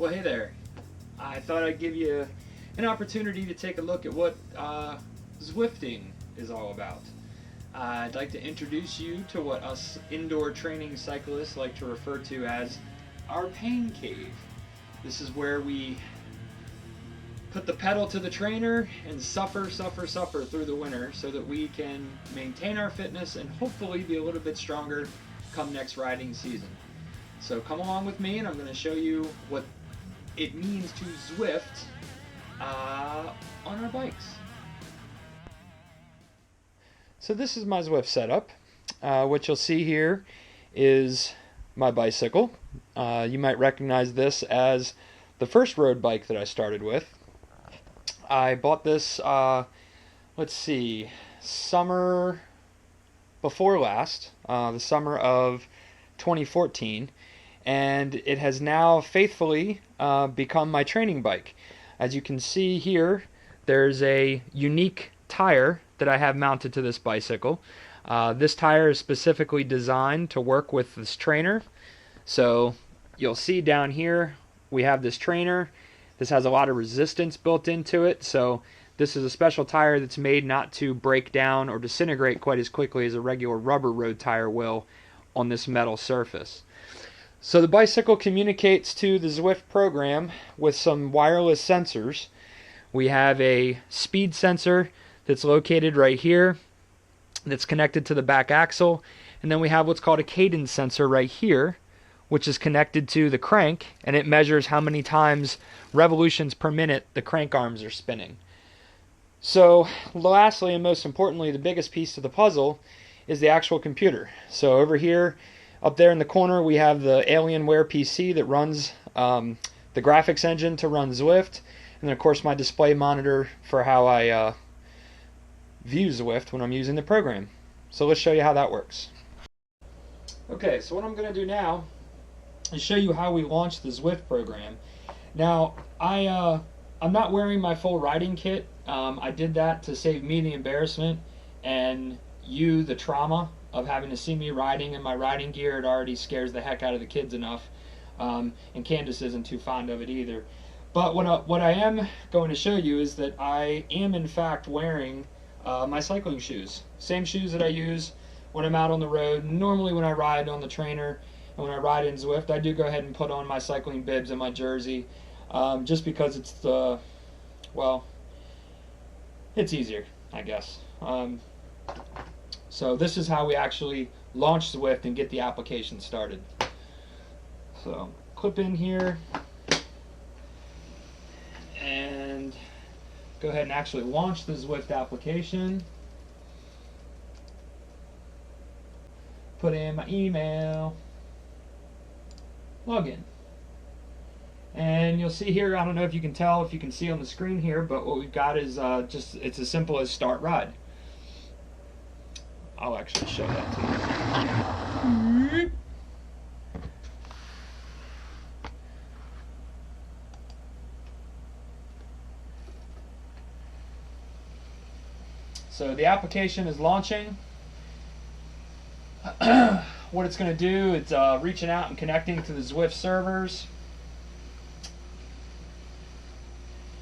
Well, hey there. I thought I'd give you an opportunity to take a look at what Zwifting is all about. I'd like to introduce you to what us indoor training cyclists like to refer to as our pain cave. This is where we put the pedal to the trainer and suffer through the winter so that we can maintain our fitness and hopefully be a little bit stronger come next riding season. So come along with me and I'm going to show you what it means to Zwift on our bikes. So this is my Zwift setup. What you'll see here is my bicycle. You might recognize this as the first road bike that I started with. I bought this, summer before last, the summer of 2014, and it has now faithfully become my training bike. As you can see here, there's a unique tire that I have mounted to this bicycle. This tire is specifically designed to work with this trainer. So you'll see down here we have this trainer. This has a lot of resistance built into it, so this is a special tire that's made not to break down or disintegrate quite as quickly as a regular rubber road tire will on this metal surface. So the bicycle communicates to the Zwift program with some wireless sensors. We have a speed sensor that's located right here that's connected to the back axle, and then we have what's called a cadence sensor right here, which is connected to the crank, and it measures how many times revolutions per minute the crank arms are spinning. So lastly and most importantly, the biggest piece to the puzzle is the actual computer. So over here, up there in the corner, we have the Alienware PC that runs the graphics engine to run Zwift, and then of course my display monitor for how I view Zwift when I'm using the program. So let's show you how that works. Okay, so what I'm going to do now is show you how we launch the Zwift program. Now, I'm not wearing my full riding kit. I did that to save me the embarrassment and you the trauma of having to see me riding in my riding gear. It already scares the heck out of the kids enough, and Candace isn't too fond of it either. But what I am going to show you is that I am in fact wearing my cycling shoes. Same shoes that I use when I'm out on the road. Normally when I ride on the trainer and when I ride in Zwift, I do go ahead and put on my cycling bibs and my jersey, just because it's it's easier, I guess. So this is how we actually launch Zwift and get the application started. So clip in here and go ahead and actually launch the Zwift application. Put in my email, login. And you'll see here, I don't know if you can tell, if you can see on the screen here, but what we've got is it's as simple as start ride. I'll actually show that to you. So the application is launching. What it's going to do, it's reaching out and connecting to the Zwift servers.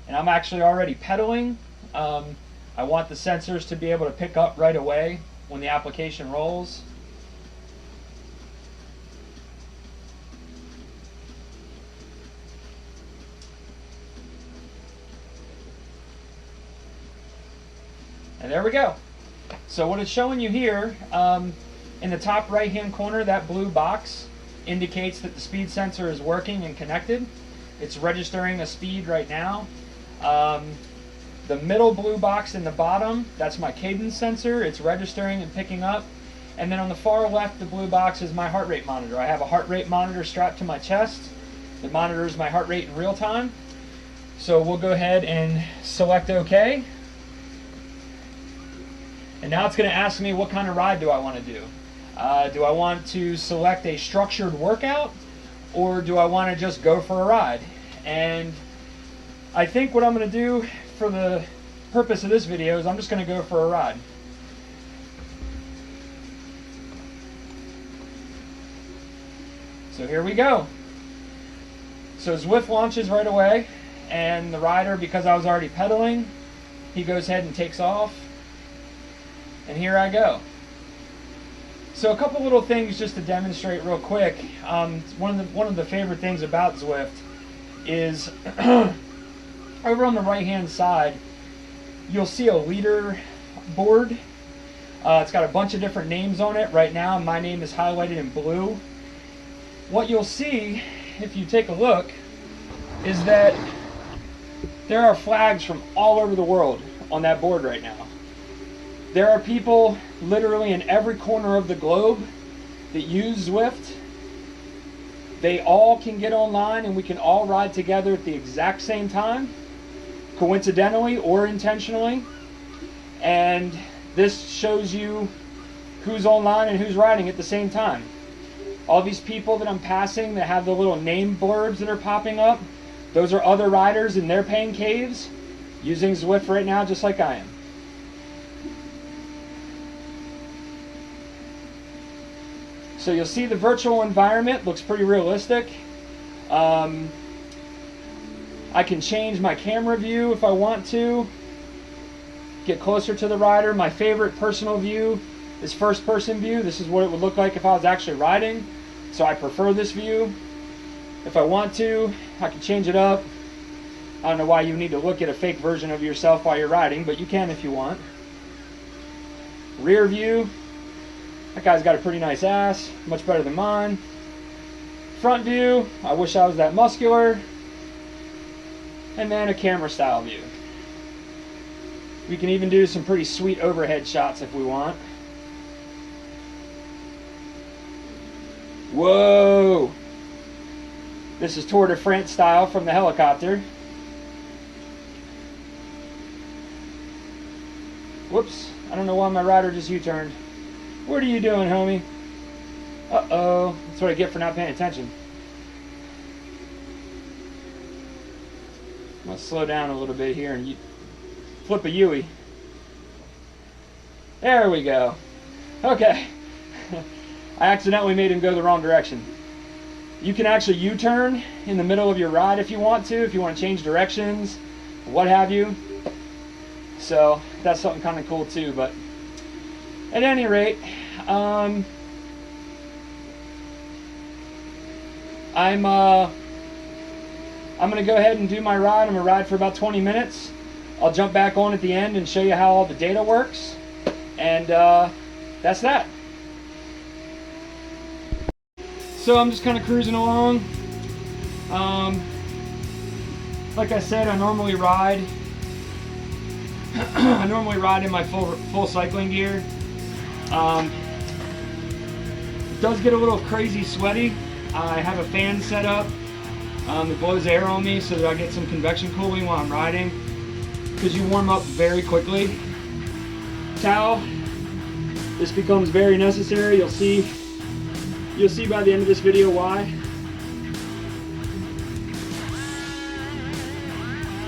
And I'm actually already pedaling. I want the sensors to be able to pick up right away when the application rolls. And there we go. So what it's showing you here, in the top right hand corner, that blue box indicates that the speed sensor is working and connected. It's registering a speed right now. The middle blue box in the bottom, that's my cadence sensor. It's registering and picking up. And then on the far left, the blue box is my heart rate monitor. I have a heart rate monitor strapped to my chest. It monitors my heart rate in real time. So we'll go ahead and select OK. And now it's going to ask me what kind of ride do I want to do. Do I want to select a structured workout, or do I want to just go for a ride? And I think what I'm going to do for the purpose of this video is I'm just going to go for a ride. So here we go. So Zwift launches right away, and the rider, because I was already pedaling, he goes ahead and takes off, and here I go. So a couple little things just to demonstrate real quick. One of the favorite things about Zwift is over on the right hand side, you'll see a leader board. It's got a bunch of different names on it. Right now my name is highlighted in blue. What you'll see if you take a look is that there are flags from all over the world on that board right now. There are people literally in every corner of the globe that use Zwift. They all can get online and we can all ride together at the exact same time, coincidentally or intentionally. And this shows you who's online and who's riding at the same time. All these people that I'm passing that have the little name blurbs that are popping up, those are other riders in their pain caves using Zwift right now just like I am. So you'll see the virtual environment looks pretty realistic. I can change my camera view if I want to, get closer to the rider. My favorite personal view is first person view. This is what it would look like if I was actually riding. So I prefer this view. If I want to, I can change it up. I don't know why you need to look at a fake version of yourself while you're riding, but you can if you want. Rear view. That guy's got a pretty nice ass, much better than mine. Front view, I wish I was that muscular. And then a camera style view. We can even do some pretty sweet overhead shots if we want. Whoa! This is Tour de France style from the helicopter. Whoops, I don't know why my rider just U-turned. What are you doing, homie? Uh-oh. That's what I get for not paying attention. I'm going to slow down a little bit here and flip a Yui. There we go. Okay. I accidentally made him go the wrong direction. You can actually U-turn in the middle of your ride if you want to change directions, what have you. So that's something kind of cool too, but at any rate, I'm going to go ahead and do my ride. I'm going to ride for about 20 minutes. I'll jump back on at the end and show you how all the data works. And that's that. So I'm just kind of cruising along. Like I said, I normally ride in my full cycling gear. It does get a little crazy sweaty. I have a fan set up that blows air on me so that I get some convection cooling while I'm riding, because you warm up very quickly. Towel, this becomes very necessary. You'll see by the end of this video why.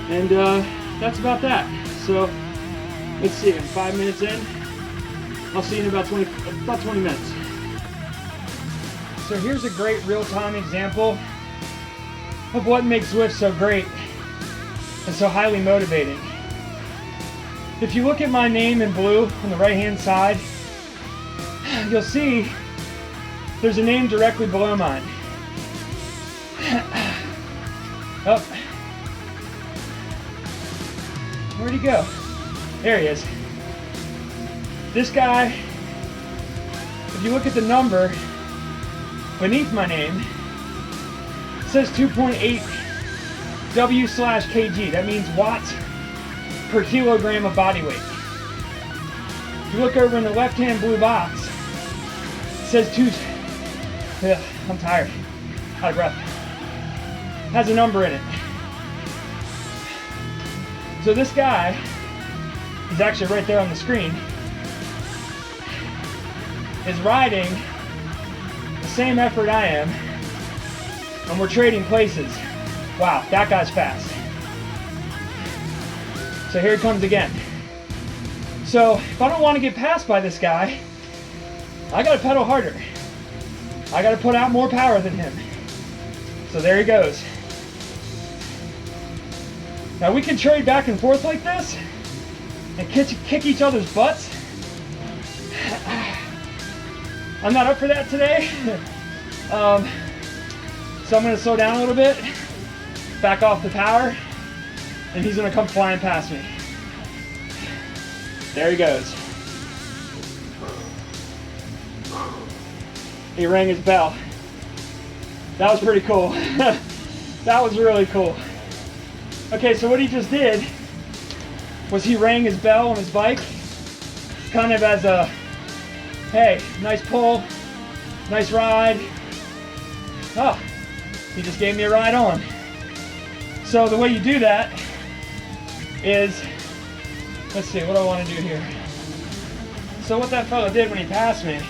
And that's about that. So let's see, I'm 5 minutes in. I'll see you in about 20 minutes. So here's a great real-time example of what makes Zwift so great and so highly motivating. If you look at my name in blue on the right-hand side, you'll see there's a name directly below mine. Oh, where'd he go? There he is. This guy, if you look at the number beneath my name, it says 2.8 W/kg. That means watts per kilogram of body weight. If you look over in the left-hand blue box, it says I'm tired, out of breath. Has a number in it. So this guy is actually right there on the screen, is riding the same effort I am, and we're trading places. Wow, that guy's fast. So here it comes again. So if I don't want to get passed by this guy, I gotta pedal harder. I gotta put out more power than him. So there he goes. Now we can trade back and forth like this and kick each other's butts. I'm not up for that today. So I'm going to slow down a little bit, back off the power, and he's going to come flying past me. There he goes. He rang his bell. That was pretty cool. That was really cool. Okay, so what he just did was he rang his bell on his bike, kind of as a, hey, nice pull, nice ride. Oh, he just gave me a ride on. So the way you do that is, let's see, what do I want to do here? So what that fella did when he passed me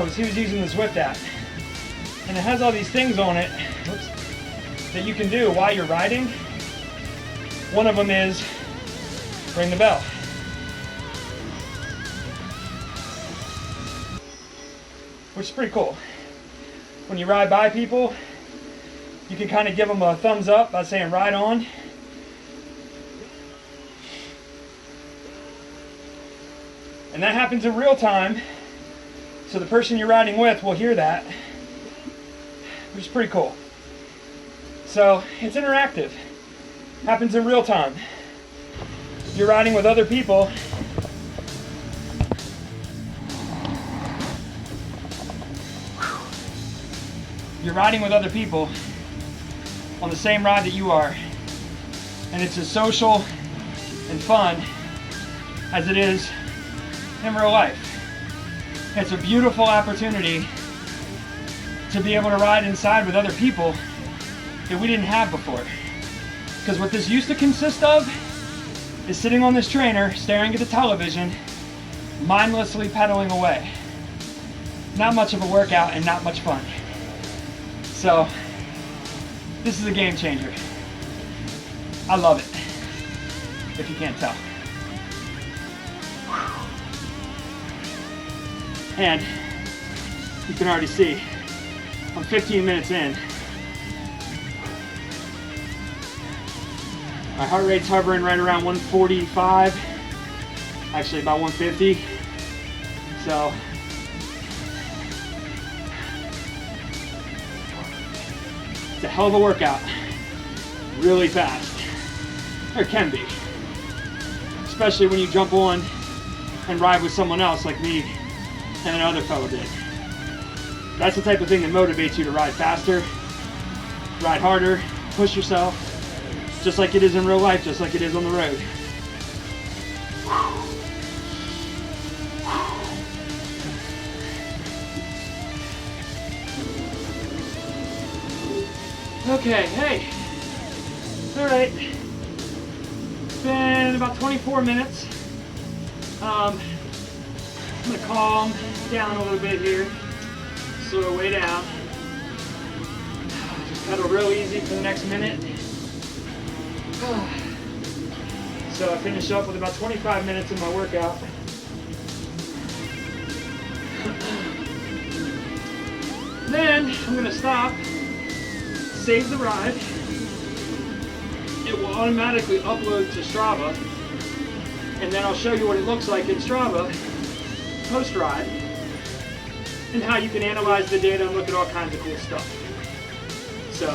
was he was using the Zwift app. And it has all these things on it, that you can do while you're riding. One of them is ring the bell. Which is pretty cool. When you ride by people, you can kind of give them a thumbs up by saying ride on. And that happens in real time, so the person you're riding with will hear that, which is pretty cool. So it's interactive, happens in real time. If you're riding with other people, on the same ride that you are, and it's as social and fun as it is in real life. It's a beautiful opportunity to be able to ride inside with other people that we didn't have before. Because what this used to consist of is sitting on this trainer, staring at the television, mindlessly pedaling away. Not much of a workout and not much fun. So, this is a game changer. I love it, if you can't tell. And you can already see, I'm 15 minutes in. My heart rate's hovering right around 145, actually about 150. So, it's a hell of a workout, really fast, or it can be, especially when you jump on and ride with someone else like me and another fellow did. That's the type of thing that motivates you to ride faster, ride harder, push yourself, just like it is in real life, just like it is on the road. Okay, hey, all right, it's been about 24 minutes. I'm gonna calm down a little bit here, slow way down, just pedal real easy for the next minute. So I finish up with about 25 minutes in my workout. Then I'm gonna stop, save the ride. It will automatically upload to Strava, and then I'll show you what it looks like in Strava post-ride, and how you can analyze the data and look at all kinds of cool stuff. So,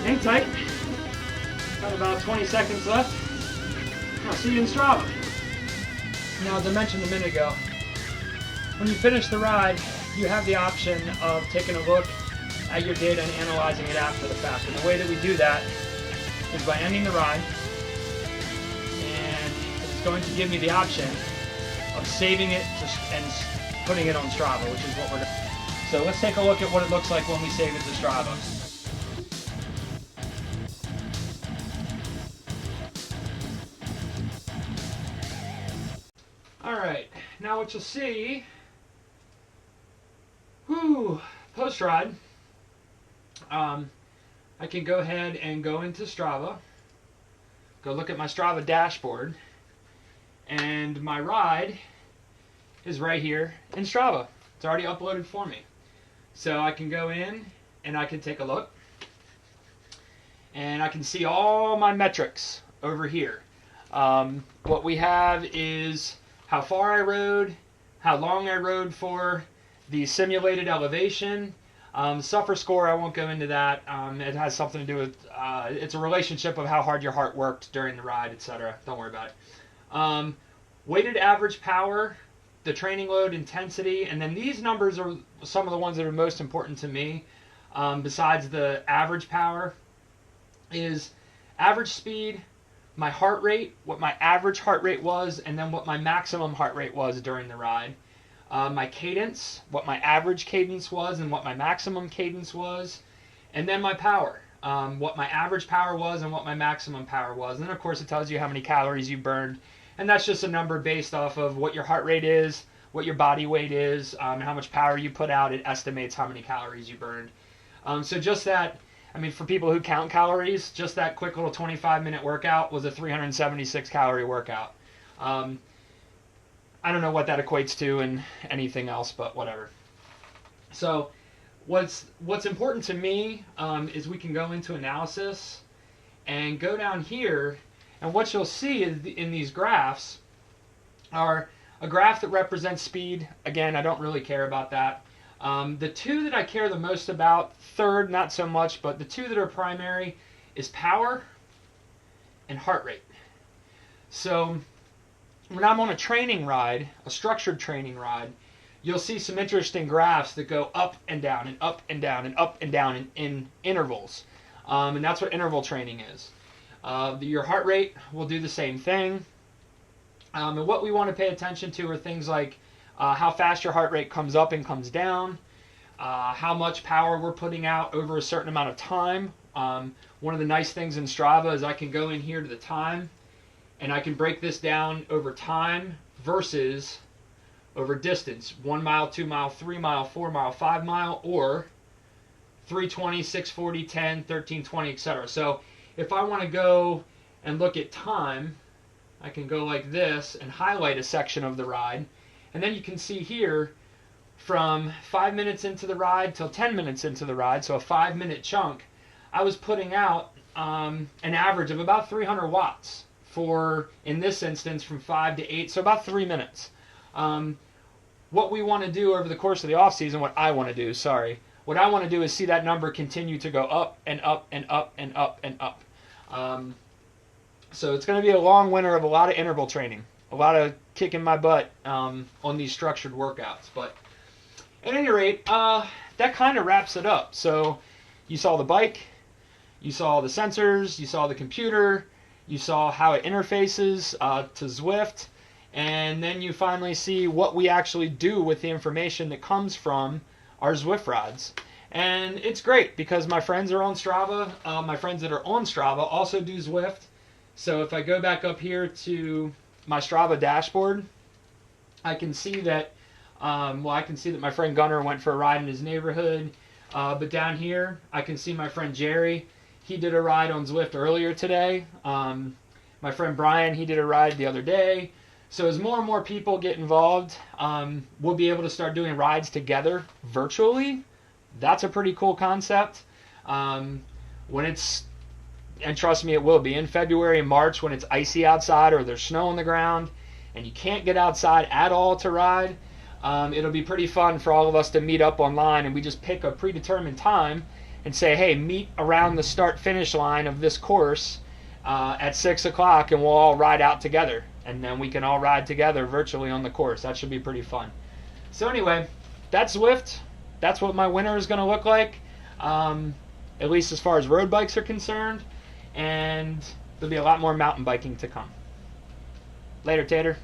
hang tight. Got about 20 seconds left. I'll see you in Strava. Now, as I mentioned a minute ago, when you finish the ride, you have the option of taking a look at your data and analyzing it after the fact. And the way that we do that is by ending the ride, and it's going to give me the option of saving it and putting it on Strava, which is what we're doing. So let's take a look at what it looks like when we save it to Strava. Alright, now what you'll see, post-ride, I can go ahead and go into Strava, go look at my Strava dashboard, and my ride is right here in Strava. It's already uploaded for me. So I can go in and I can take a look. and I can see all my metrics over here. What we have is how far I rode, how long I rode for, the simulated elevation. Suffer score, I won't go into that. It has something to do with, it's a relationship of how hard your heart worked during the ride, etc. Don't worry about it. Weighted average power, the training load intensity, and then these numbers are some of the ones that are most important to me, besides the average power, is average speed, my heart rate, what my average heart rate was, and then what my maximum heart rate was during the ride. My cadence, what my average cadence was and what my maximum cadence was, and then my power, what my average power was and what my maximum power was. And then of course it tells you how many calories you burned, and that's just a number based off of what your heart rate is, what your body weight is, how much power you put out. It estimates how many calories you burned. So just that, I mean, for people who count calories, just that quick little 25-minute workout was a 376 calorie workout. I don't know what that equates to in anything else, but whatever. So what's important to me is we can go into analysis and go down here, and what you'll see is in these graphs are a graph that represents speed. Again, I don't really care about that. The two that I care the most about, third, not so much, but the two that are primary is power and heart rate. So when I'm on a training ride, a structured training ride, you'll see some interesting graphs that go up and down and up and down and up and down in intervals. And that's what interval training is. Your heart rate will do the same thing. And what we want to pay attention to are things like how fast your heart rate comes up and comes down, how much power we're putting out over a certain amount of time. One of the nice things in Strava is I can go in here to the time, and I can break this down over time versus over distance. 1 mile, 2 mile, 3 mile, 4 mile, 5 mile, or 320, 640, 10, 13, 20, etc. So if I want to go and look at time, I can go like this and highlight a section of the ride. And then you can see here from 5 minutes into the ride till 10 minutes into the ride, so a 5-minute chunk, I was putting out an average of about 300 watts for, in this instance, from 5 to 8, so about 3 minutes. What we want to do over the course of the off season, what I want to do is see that number continue to go up and up and up and up and up. So it's going to be a long winter of a lot of interval training, a lot of kicking my butt on these structured workouts. But at any rate, that kind of wraps it up. So you saw the bike, you saw the sensors, you saw the computer, you saw how it interfaces to Zwift, and then you finally see what we actually do with the information that comes from our Zwift rides. And it's great because my friends are on Strava. My friends that are on Strava also do Zwift. So if I go back up here to my Strava dashboard, I can see that my friend Gunnar went for a ride in his neighborhood. But down here, I can see my friend Jerry. He did a ride on Zwift earlier today. My friend Brian, he did a ride the other day. So as more and more people get involved, we'll be able to start doing rides together virtually. That's a pretty cool concept. And trust me, it will be in February and March when it's icy outside or there's snow on the ground and you can't get outside at all to ride. It'll be pretty fun for all of us to meet up online, and we just pick a predetermined time and say, hey, meet around the start-finish line of this course at 6 o'clock, and we'll all ride out together. And then we can all ride together virtually on the course. That should be pretty fun. So anyway, that's Zwift. That's what my winter is going to look like, at least as far as road bikes are concerned. And there'll be a lot more mountain biking to come. Later, Tater.